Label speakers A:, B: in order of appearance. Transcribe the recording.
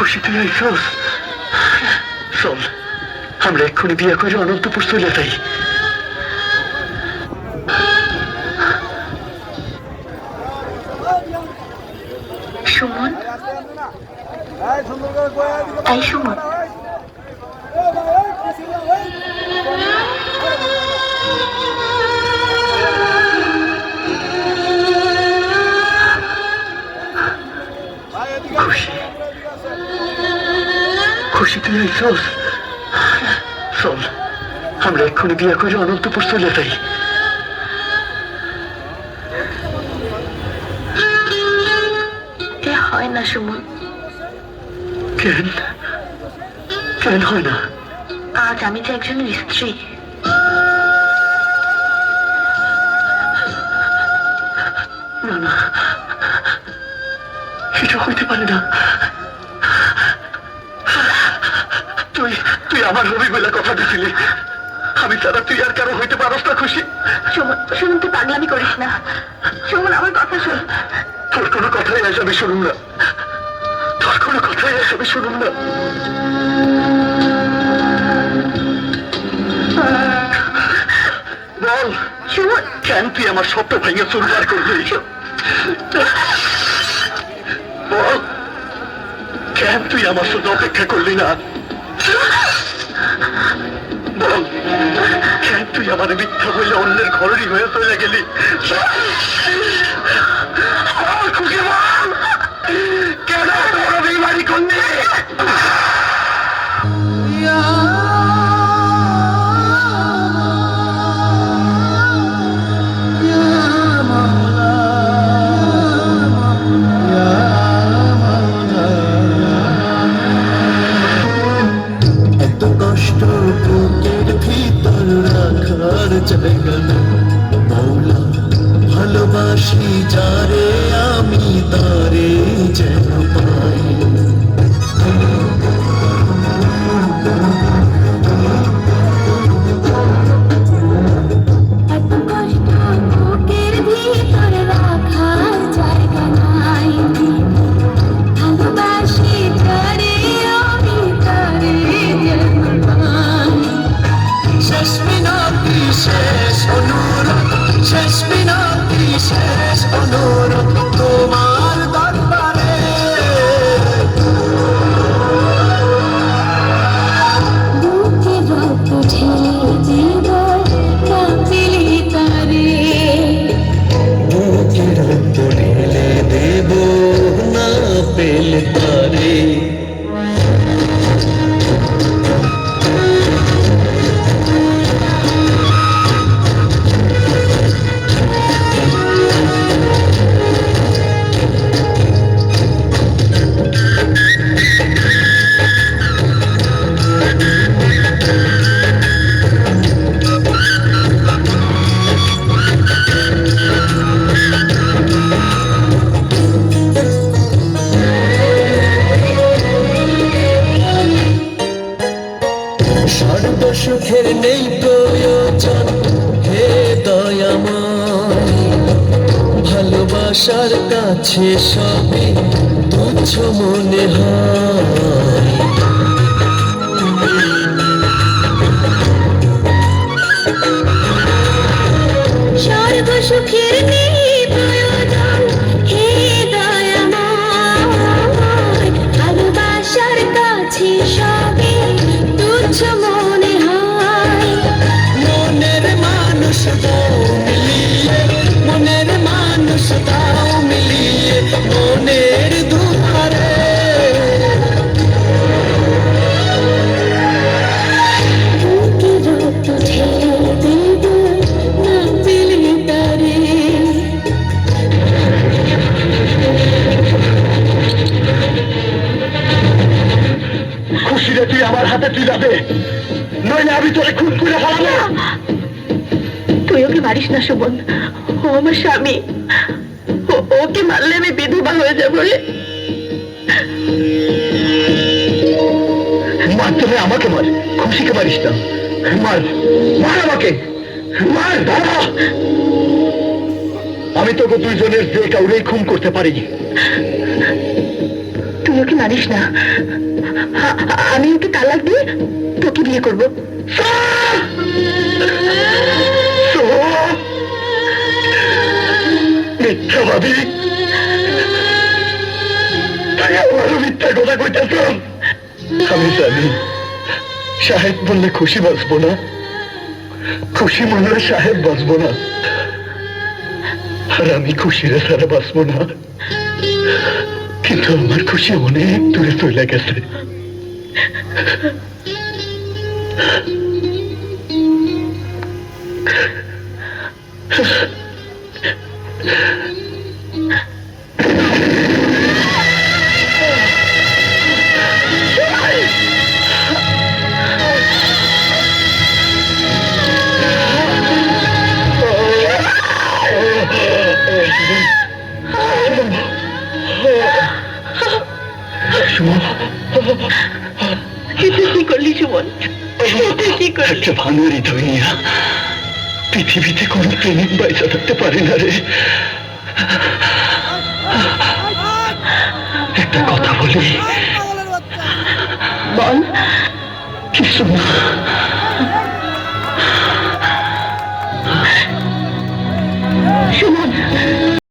A: খুশি তুই আইসস? চল আমরা এক্ষুনি বিয়ে করে অনন্তপুর চলে যাই।
B: সুমন, এই সুমন,
A: খুশি খুশি তুই আইসস? চল আমরা এক্ষুনি বিয়ে করে অনন্তপুর চলে যাই।
B: হয় না সুমন।
A: কেন কেন হয় না?
B: আজ আমি যে একজনের স্ত্রী।
A: না না, এটা হইতে পারে না। তুই তুই আমার হবি বলে কথা দিছিলি, আমি ছাড়া তুই আর কারো হইতে পারস না। খুশি
B: সুমন, সুমন তুই পাগলামি করিস না। সুমন আমার কথা শোন।
A: তোর কোনো কথাই আজ আমি শুনুম না, তোর কোনো কথাই আজ আমি শুনুম না। বল
B: সুমন,
A: কেন তুই আমার স্বপ্ন ভেঙে চুরমার করলি? বল কেন তুই আমার শুধু অপেক্ষা করলি না? বল কেন তুই আমার মিথ্যা বলে অন্যের ঘরেরই হয়ে চলে গেলি? খুশি বল কেন তোর বেইমানি করলি?
C: ভালোবাসি যারে আমি তারে যেন পাই।
D: এত কষ্ট বুকের ভিতর রাখার জায়গা নাই। ভালোবাসি যারে আমি তারে যেন পাই।
C: শেষ মিনতি শেষ অনুরোধ, শেষ মিনতি শেষ অনুরোধ তোমার দরবারে।
D: বুকে রক্ত ঢেলে দেব না পেলে তারে।
C: বুকে রক্ত ঢেলে দেব না পেলে তারে। সর্বসুখের নেই প্রয়োজন হে দয়াময়। ভালোবাসার কাছে সবই তুচ্ছ মনে হয়।
D: সর্বসুখের নেই প্রয়োজন হে দয়াময়। ভালোবাসার কাছে সবে তুচ্ছ মনে হয়।
C: মনের মানুষ দাও মিলিয়ে, মনের মানুষ দাও মিলিয়ে মনের দুয়ারে।
D: বুকে রক্ত ঢেলে দেব না পেলে তারে।
A: খুশিরে তুই আমার হাতে তুই যাবে, নইলে আমি তোরে খুন করে ফেলাবো।
B: তুই ওকে মারিস না সুমন, ও আমার স্বামী। ওকে মারলে আমি বিধবা হয়ে যাবো রে।
A: মার তবে আমাকে মার, খুশিকে মারিস না। মার মার আমাকে মার বাবা। আমি তোকে দুইজনের যে কাউরেই খুন করতে পারিনি।
B: তুই ওকে মারিস না, আমি ওকে তালাক দিয়ে তোকে বিয়ে করবো।
A: মিথ্যাবাদী, তাই আমারও মিথ্যা কথা কইতেছ। আমি জানি সাহেব বললে খুশি বাঁচবো না, খুশি মনে সাহেব বাঁচবো না, আর আমি খুশিরে ছাড়া বাঁচবো না। কিন্তু আমার খুশি অনেক দূরে চলে গেছে।
B: এটা কি করলি সুমন? এটা কি করলি?
A: একটা ভাঙা হৃদয় নিয়া পৃথিবীতে কোনো প্রেমিক বাইসা থাকতে পারে না রে। একটা কথা বলি,
B: বল।
A: কিছু না,